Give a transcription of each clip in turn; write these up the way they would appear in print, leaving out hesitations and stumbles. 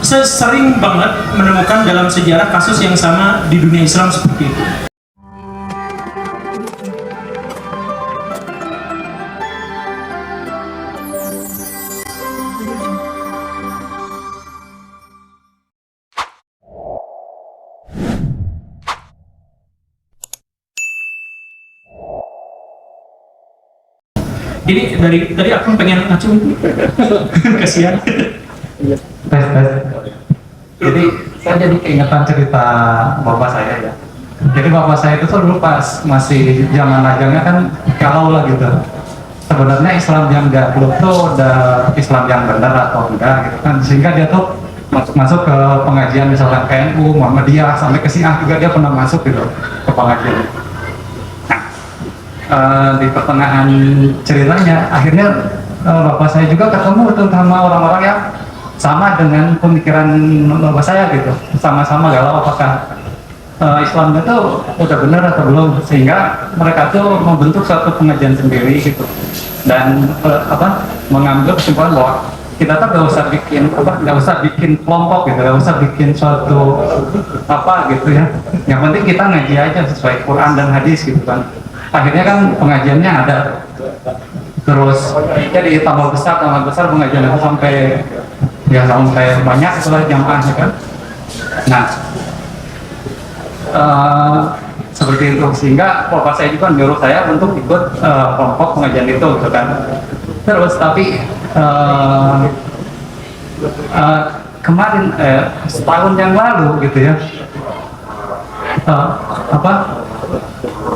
Saya sering banget menemukan dalam sejarah kasus yang sama di dunia Islam seperti itu. Jadi dari aku pengen ngacu kasihan. Tes. Jadi saya jadi keingetan cerita bapak saya ya. Jadi bapak saya itu tuh dulu pas masih zaman lajangnya kan kalau lah gitu. Sebenarnya Islam yang nggak belum tuh udah Islam yang benar atau enggak gitu kan. Sehingga dia tuh masuk ke pengajian misalkan KNU, Muhammadiyah, sampai ke Syiah juga dia pernah masuk gitu ke pengajian. Di pertengahan ceritanya akhirnya bapak saya juga ketemu tuh sama orang-orang yang sama dengan pemikiran bapak saya gitu, sama-sama galau apakah Islam itu udah benar atau belum, sehingga mereka tuh membentuk suatu pengajian sendiri gitu dan mengambil kesimpulan bahwa kita tuh nggak usah bikin kelompok gitu, nggak usah bikin suatu gitu ya, yang penting kita ngaji aja sesuai Quran dan hadis gitu kan. Akhirnya kan pengajiannya ada terus jadi tambah besar pengajian itu sampai banyak setelah jamaahnya kan. Nah seperti itu, sehingga bapak saya juga nyuruh saya untuk ikut kelompok pengajian itu gitu kan. Terus tapi kemarin setahun yang lalu gitu ya,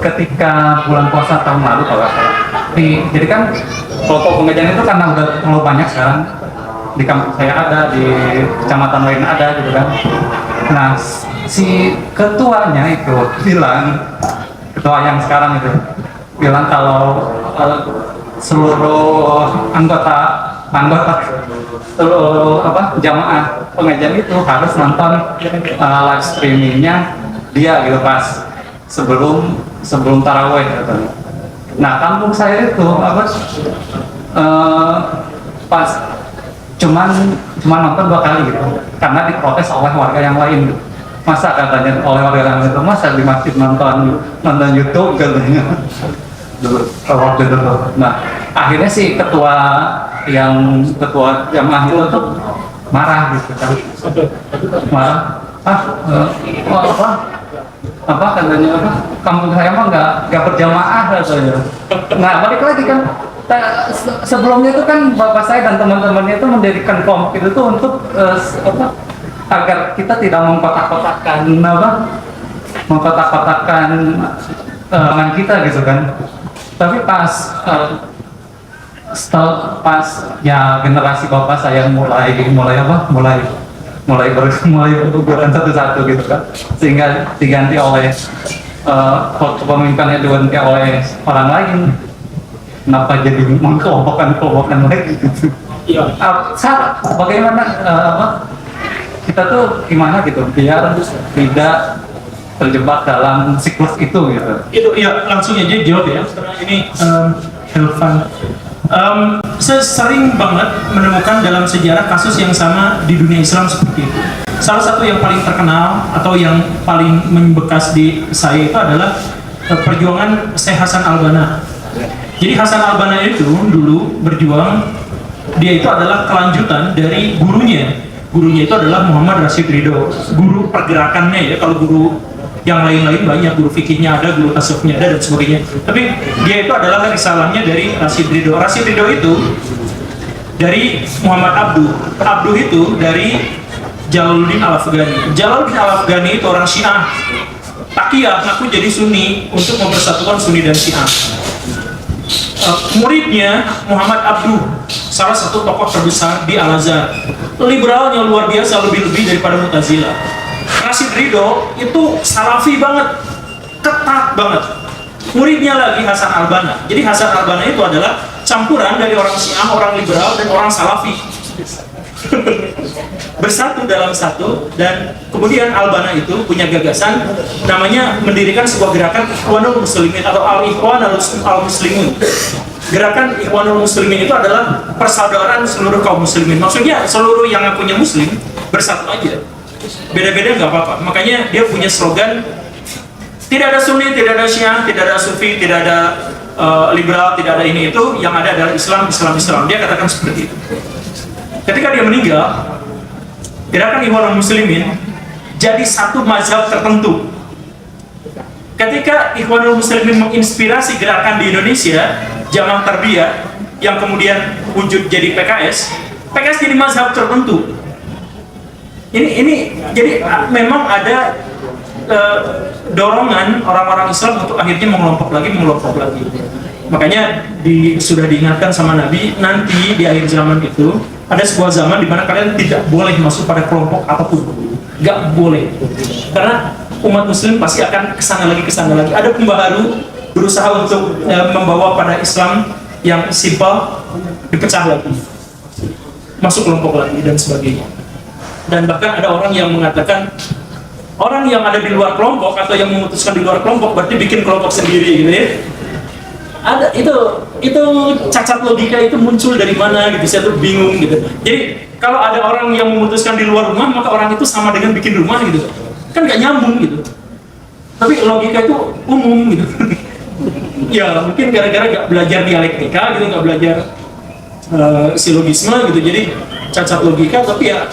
ketika bulan puasa tahun lalu kalau jadi kan kelompok pengajian itu karena udah terlalu banyak sekarang, di kampung saya ada, di kecamatan lain ada gitu kan. Nah si ketuanya itu bilang, ketua yang sekarang itu bilang kalau seluruh anggota seluruh jamaah pengajian itu harus nonton live streamingnya dia gitu pas sebelum taraweh katanya. Nah kampung saya itu pas cuman nonton 2 kali gitu karena diprotes oleh warga yang lain gitu. Masa katanya oleh warga yang lain itu masa di masjid nonton YouTube katanya dulu waktu itu. Nah akhirnya si ketua jamaah itu tuh marah gitu kan, marah katanya kampung saya mah nggak berjamaah katanya. Nah balik lagi kan, sebelumnya itu kan bapak saya dan teman-temannya itu mendirikan kelompok itu tuh untuk agar kita tidak mengkotak-kotakkan tangan kita gitu kan. Tapi pas ya generasi bapak saya mulai berguguran satu-satu gitu kan, sehingga diganti oleh kepemimpinannya diganti oleh orang lain. Kenapa jadi mengkelompokkan lagi gitu? Iya. Bagaimana kita tuh gimana gitu biar tidak terjebak dalam siklus itu gitu? Itu ya langsung aja jawab ya. Ini Helvan. Saya sering banget menemukan dalam sejarah kasus yang sama di dunia Islam seperti itu. Salah satu yang paling terkenal atau yang paling membekas di saya itu adalah perjuangan Syekh Hasan Al-Banna. Jadi Hasan Al-Banna itu dulu berjuang, dia itu adalah kelanjutan dari gurunya. Gurunya itu adalah Muhammad Rashid Ridho, guru pergerakannya ya. Kalau guru yang lain-lain banyak, guru fikihnya ada, guru tasawufnya ada dan sebagainya. Tapi dia itu adalah risalahnya dari Rashid Ridho. Rashid Ridho itu dari Muhammad Abduh itu dari Jalaluddin Al-Afghani. Jalaluddin Al-Afghani itu orang Syiah, Taqiyah, ngaku jadi Sunni untuk mempersatukan Sunni dan Syiah. Muridnya Muhammad Abduh, salah satu tokoh terbesar di Al-Azhar, liberalnya luar biasa, lebih-lebih daripada Mu'tazilah. Rashid Ridho itu salafi banget, ketat banget. Muridnya lagi Hasan Al-Banna. Jadi Hasan Al-Banna itu adalah campuran dari orang Syiah, orang liberal, dan orang salafi. Bersatu dalam satu. Dan kemudian Al-Banna itu punya gagasan namanya mendirikan sebuah gerakan Ikhwanul Muslimin atau Al-Ikhwan Al-Muslimun. Gerakan Ikhwanul Muslimin itu adalah persaudaraan seluruh kaum muslimin. Maksudnya seluruh yang ngakunya muslim bersatu aja. Beda-beda nggak apa-apa. Makanya dia punya slogan, tidak ada Sunni, tidak ada Syiah, tidak ada Sufi, tidak ada liberal, tidak ada ini itu, yang ada adalah Islam, Islam, Islam. Dia katakan seperti itu. Ketika dia meninggal, gerakan Ikhwanul Muslimin jadi satu mazhab tertentu. Ketika Ikhwanul Muslimin menginspirasi gerakan di Indonesia, Jamaah Tarbiyah, yang kemudian wujud jadi PKS, PKS jadi mazhab tertentu. Ini jadi memang ada dorongan orang-orang Islam untuk akhirnya mengelompok lagi. Makanya sudah diingatkan sama Nabi, nanti di akhir zaman itu ada sebuah zaman di mana kalian tidak boleh masuk pada kelompok apapun, nggak boleh, karena umat Muslim pasti akan kesana lagi. Ada pembaharu berusaha untuk membawa pada Islam yang simpel dipecah lagi, masuk kelompok lagi dan sebagainya. Dan bahkan ada orang yang mengatakan orang yang ada di luar kelompok atau yang memutuskan di luar kelompok berarti bikin kelompok sendiri gitu ya. Ada itu cacat logika itu muncul dari mana gitu, saya tuh bingung gitu. Jadi kalau ada orang yang memutuskan di luar rumah maka orang itu sama dengan bikin rumah gitu, kan nggak nyambung gitu. Tapi logika itu umum gitu. Ya mungkin gara-gara nggak belajar dialektika gitu, nggak belajar silogisme gitu, jadi cacat logika. Tapi ya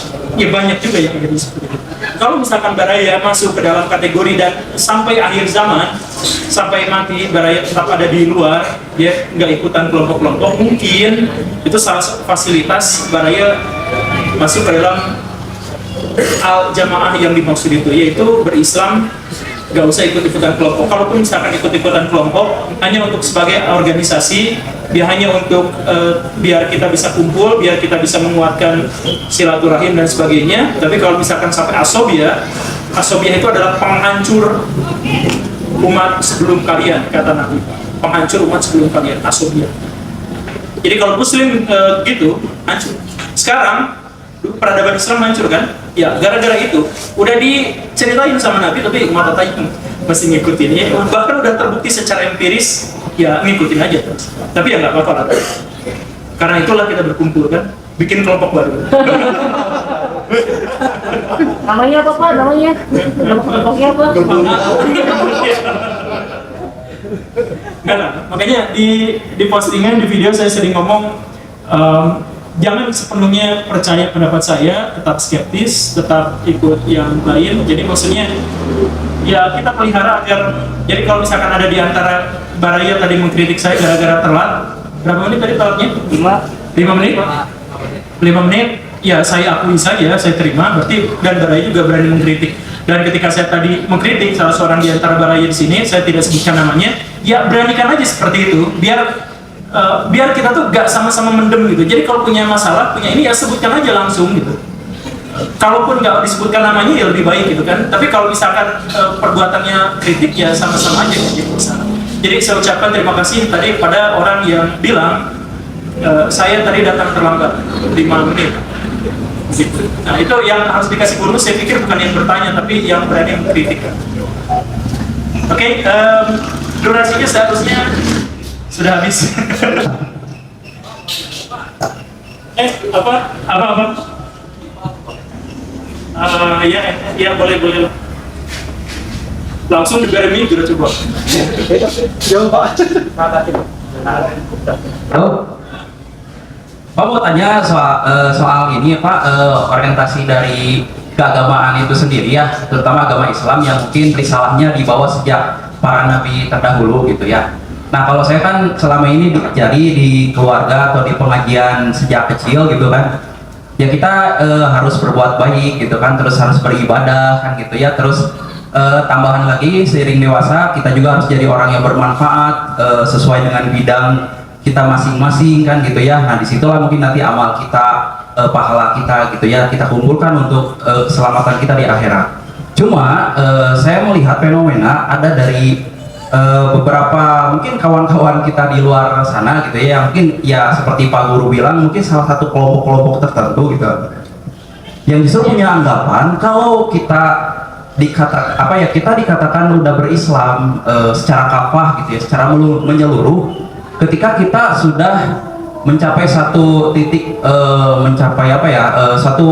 banyak juga yang jadi seperti itu. Kalau misalkan Baraya masuk ke dalam kategori dan sampai akhir zaman, sampai mati Baraya tetap ada di luar, dia nggak ikutan kelompok-kelompok, mungkin itu salah satu fasilitas Baraya masuk ke dalam al-jamaah yang dimaksud itu, yaitu berislam, nggak usah ikut-ikutan kelompok. Kalaupun misalkan ikut-ikutan kelompok, hanya untuk sebagai organisasi, dia hanya untuk biar kita bisa kumpul, biar kita bisa menguatkan silaturahim dan sebagainya. Tapi kalau misalkan sampai asobiyah itu adalah penghancur umat sebelum kalian, kata Nabi. Penghancur umat sebelum kalian, asobiyah. Jadi kalau Muslim gitu, hancur. Sekarang peradaban Islam hancur kan? Ya, gara-gara itu udah diceritain sama Nabi, tapi umat Tayyib masih ngikutin ya. Bahkan udah terbukti secara empiris, ya ngikutin aja terus. Tapi ya nggak apa-apa lah. Karena itulah kita berkumpul kan, bikin kelompok baru. Namanya apa Pak? Namanya? Nama kelompoknya apa? Nah, makanya di postingan di video saya sering ngomong, jangan sepenuhnya percaya pendapat saya, tetap skeptis, tetap ikut yang lain. Jadi maksudnya ya kita pelihara agar, jadi kalau misalkan ada di antara Baraya tadi mengkritik saya gara-gara telat, berapa menit tadi telatnya? 5 menit? 5 menit, ya saya akui saja, saya terima, berarti, dan Baraya juga berani mengkritik. Dan ketika saya tadi mengkritik salah seorang di antara Baraya di sini, saya tidak sebutkan namanya, ya beranikan aja seperti itu, biar kita tuh gak sama-sama mendem gitu. Jadi kalau punya masalah, punya ini ya sebutkan aja langsung gitu. Kalaupun nggak disebutkan namanya ya lebih baik gitu kan. Tapi kalau misalkan perbuatannya kritik ya sama-sama aja gitu. Jadi saya ucapkan terima kasih tadi pada orang yang bilang saya tadi datang terlambat 5 menit. Gitu. Nah itu yang harus dikasih bonus, saya pikir bukan yang bertanya tapi yang berani mengkritik. Oke, durasinya seharusnya sudah habis. Apa? Ya boleh. Langsung diberi minggu coba. Jauh Pak. Halo. Pak mau tanya soal ini Pak, orientasi dari keagamaan itu sendiri ya, terutama agama Islam yang mungkin risalahnya dibawa sejak para nabi terdahulu gitu ya. Nah kalau saya kan selama ini diajari di keluarga atau di pengajian sejak kecil gitu kan, ya kita harus berbuat baik gitu kan, terus harus beribadah kan gitu ya, terus tambahan lagi seiring dewasa kita juga harus jadi orang yang bermanfaat sesuai dengan bidang kita masing-masing kan gitu ya. Nah disitulah mungkin nanti amal kita, pahala kita gitu ya, kita kumpulkan untuk keselamatan kita di akhirat. Cuma saya melihat fenomena ada dari beberapa mungkin kawan-kawan kita di luar sana gitu ya, mungkin ya seperti Pak Guru bilang mungkin salah satu kelompok-kelompok tertentu gitu yang justru punya anggapan kalau kita dikatakan udah berislam secara kafah gitu ya, secara menyeluruh ketika kita sudah mencapai satu titik satu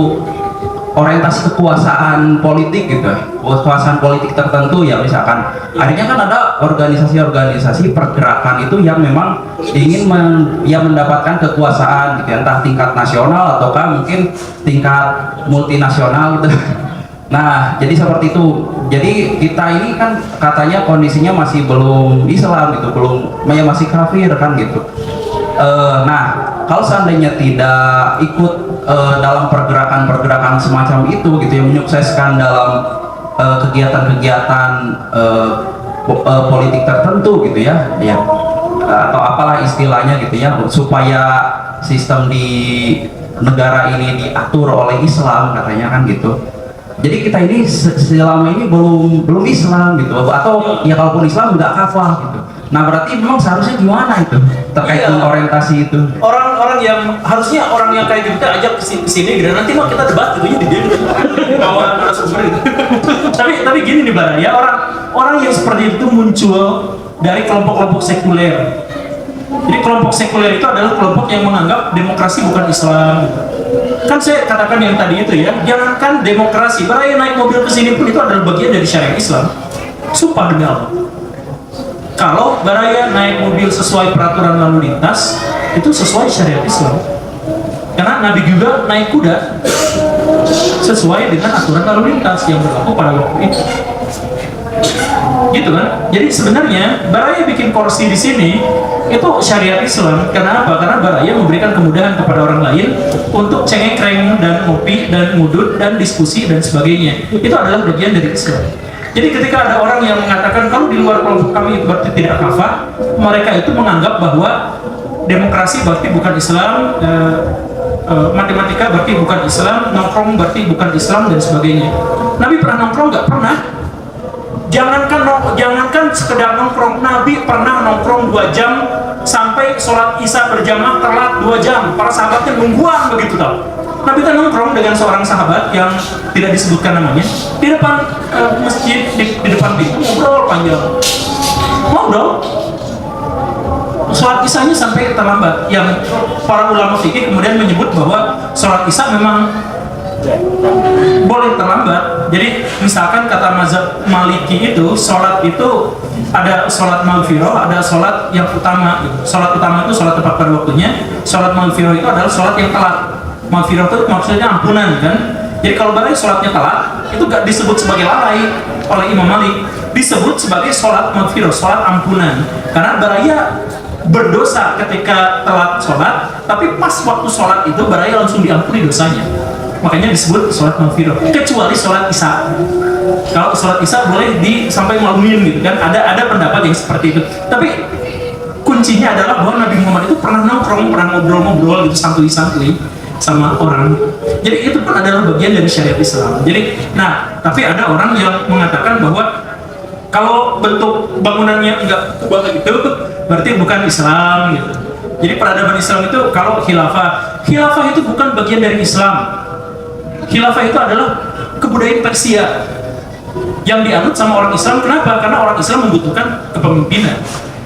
orientasi kekuasaan politik gitu, kekuasaan politik tertentu ya, misalkan akhirnya kan ada organisasi-organisasi pergerakan itu yang memang ingin mendapatkan kekuasaan gitu, entah tingkat nasional ataukah mungkin tingkat multinasional gitu. Nah, jadi seperti itu. Jadi kita ini kan katanya kondisinya masih belum Islam gitu, ya masih kafir kan gitu. Nah, kalau seandainya tidak ikut dalam pergerakan-pergerakan semacam itu gitu yang menyukseskan dalam kegiatan-kegiatan politik tertentu gitu ya, atau apalah istilahnya gitu ya, supaya sistem di negara ini diatur oleh Islam katanya kan gitu. Jadi kita ini selama ini belum Islam gitu, atau ya kalaupun Islam nggak kafah gitu. Nah berarti memang seharusnya gimana itu terkait dengan orientasi itu? Orang-orang yang harusnya orang yang kayak gitu kita ajak ke sini gitu, nanti mau kita debat gitu di dia bawa narasumber gitu. tapi gini nih Bara, ya orang yang seperti itu muncul dari kelompok-kelompok sekuler. Jadi kelompok sekuler itu adalah kelompok yang menganggap demokrasi bukan Islam. Kan saya katakan yang tadi itu ya, jangankan demokrasi, Baraya naik mobil ke sini pun itu adalah bagian dari syariat Islam. Sumpah demi Allah. Kalau Baraya naik mobil sesuai peraturan lalu lintas, itu sesuai syariat Islam. Karena Nabi juga naik kuda sesuai dengan aturan lalu lintas yang berlaku pada waktu itu. Gitu kan? Jadi sebenarnya Baraya bikin kursi di sini itu syariat Islam. Karena apa? Karena Baraya memberikan kemudahan kepada orang lain untuk cengeng-kreng dan ngopi dan ngudut dan diskusi dan sebagainya. Itu adalah bagian dari Islam. Jadi ketika ada orang yang mengatakan kalau di luar kelompok kami itu berarti tidak kafah, mereka itu menganggap bahwa demokrasi berarti bukan Islam, matematika berarti bukan Islam, nongkrong berarti bukan Islam dan sebagainya. Nabi pernah nongkrong? Nggak pernah. Jangankan sekedar nongkrong, Nabi pernah nongkrong 2 jam sampai sholat Isya berjamaah telat 2 jam. Para sahabatnya nungguan begitu tau. Nabi kan nongkrong dengan seorang sahabat yang tidak disebutkan namanya di depan masjid, di depan pintu, ngobrol panjang. Ngobrol. Sholat Isyanya sampai terlambat. Yang para ulama fikih kemudian menyebut bahwa sholat Isya memang boleh terlambat. Jadi misalkan kata mazhab Maliki itu sholat itu ada sholat maghfirah, ada sholat yang utama. Sholat utama itu sholat tepat pada waktunya. Sholat maghfirah itu adalah sholat yang telat. Maghfirah itu maksudnya ampunan kan. Jadi kalau Baraya sholatnya telat itu gak disebut sebagai lalai oleh Imam Malik, disebut sebagai sholat maghfirah, sholat ampunan. Karena Baraya berdosa ketika telat sholat, tapi pas waktu sholat itu Baraya langsung diampuni dosanya. Makanya disebut sholat maghfirah, kecuali sholat Isya. Kalau sholat Isya boleh sampai malumin gitu kan, ada pendapat yang seperti itu. Tapi kuncinya adalah bahwa Nabi Muhammad itu pernah nongkrong, pernah ngobrol-ngobrol gitu, santuy-santuy sama orang. Jadi itu pun adalah bagian dari syariat Islam. Jadi, tapi ada orang yang mengatakan bahwa kalau bentuk bangunannya enggak kubah gitu, berarti bukan Islam gitu. Jadi peradaban Islam itu kalau khilafah itu bukan bagian dari Islam. Khilafah itu adalah kebudayaan Persia yang dianut sama orang Islam. Kenapa? Karena orang Islam membutuhkan kepemimpinan.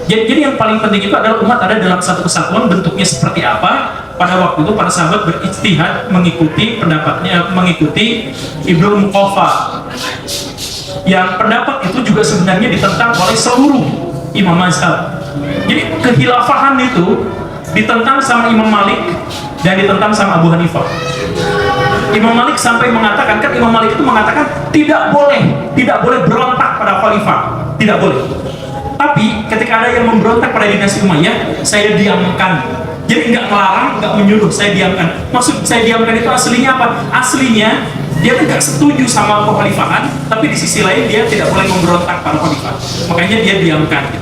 Jadi yang paling penting itu adalah umat ada dalam satu kesatuan. Bentuknya seperti apa? Pada waktu itu para sahabat berijtihad mengikuti pendapatnya, mengikuti Ibnu Muqaffa, yang pendapat itu juga sebenarnya ditentang oleh seluruh imam mazhab. Jadi kekhilafahan itu ditentang sama Imam Malik dan ditentang sama Abu Hanifah. Imam Malik sampai mengatakan, kan Imam Malik itu mengatakan tidak boleh berontak pada khalifah, tidak boleh. Tapi ketika ada yang memberontak pada dinasti Umayyah, saya diamkan. Jadi nggak melarang, nggak menyuruh, saya diamkan. Maksud saya diamkan itu aslinya apa? Aslinya dia nggak setuju sama kekhalifahan, tapi di sisi lain dia tidak boleh memberontak pada khalifah. Makanya dia diamkan.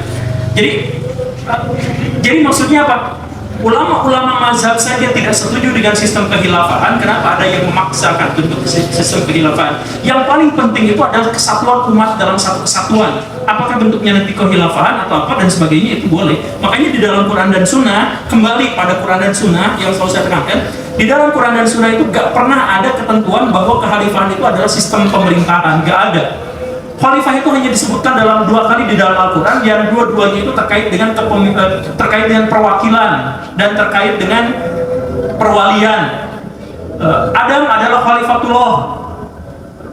Jadi maksudnya apa? Ulama-ulama mazhab saja tidak setuju dengan sistem kekhilafahan. Kenapa ada yang memaksakan bentuk sistem kekhilafahan? Yang paling penting itu adalah kesatuan umat dalam satu kesatuan. Apakah bentuknya nanti kekhilafahan atau apa dan sebagainya, itu boleh. Makanya di dalam Quran dan Sunnah, kembali pada Quran dan Sunnah yang selalu saya tekankan, di dalam Quran dan Sunnah itu gak pernah ada ketentuan bahwa kekhalifahan itu adalah sistem pemerintahan, gak ada. Khalifah itu hanya disebutkan dalam 2 kali di dalam Al-Quran, yang dua-duanya itu terkait dengan perwakilan dan terkait dengan perwalian. Adam adalah khalifatullah,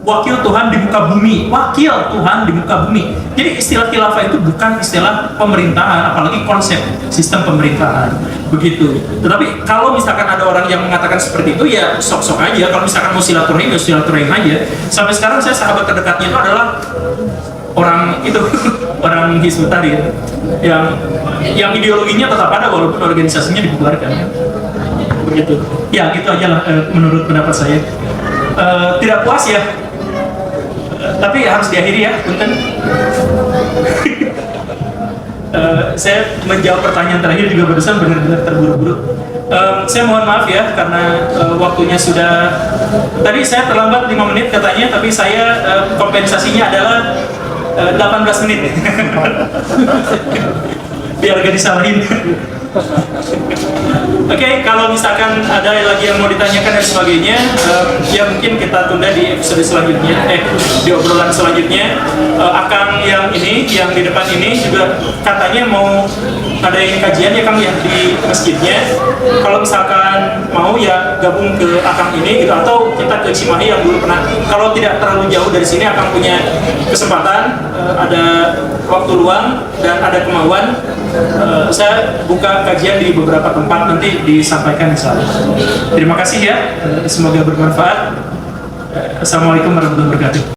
wakil Tuhan di muka bumi, wakil Tuhan di muka bumi. Jadi istilah khilafah itu bukan istilah pemerintahan, apalagi konsep sistem pemerintahan begitu. Tetapi kalau misalkan ada orang yang mengatakan seperti itu, ya sok-sok aja. Kalau misalkan mau silaturahim, ya silaturahim aja. Sampai sekarang saya sahabat terdekatnya itu adalah orang itu orang Hizbut Tahrir yang ideologinya tetap ada walaupun organisasinya dibubarkan. Begitu. Ya gitu aja lah menurut pendapat saya. Tidak puas ya, tapi harus diakhiri ya, punten. Saya menjawab pertanyaan terakhir juga barusan benar-benar terburu-buru. Saya mohon maaf ya karena waktunya sudah, tadi saya terlambat 5 menit katanya, tapi saya kompensasinya adalah 18 menit. Biar gak disalahin. Oke, kalau misalkan ada lagi yang mau ditanyakan dan sebagainya, ya mungkin kita tunda di episode selanjutnya, di obrolan selanjutnya. Akang yang ini, yang di depan ini juga katanya mau ngadain kajian ya Kang ya di masjidnya. Kalau misalkan mau ya gabung ke Akang ini gitu, atau kita ke Cimahi yang dulu pernah. Kalau tidak terlalu jauh dari sini, Akang punya kesempatan, ada waktu luang dan ada kemauan, saya buka kajian di beberapa tempat, nanti disampaikan insyaallah. Terima kasih ya, semoga bermanfaat. Assalamualaikum warahmatullahi wabarakatuh.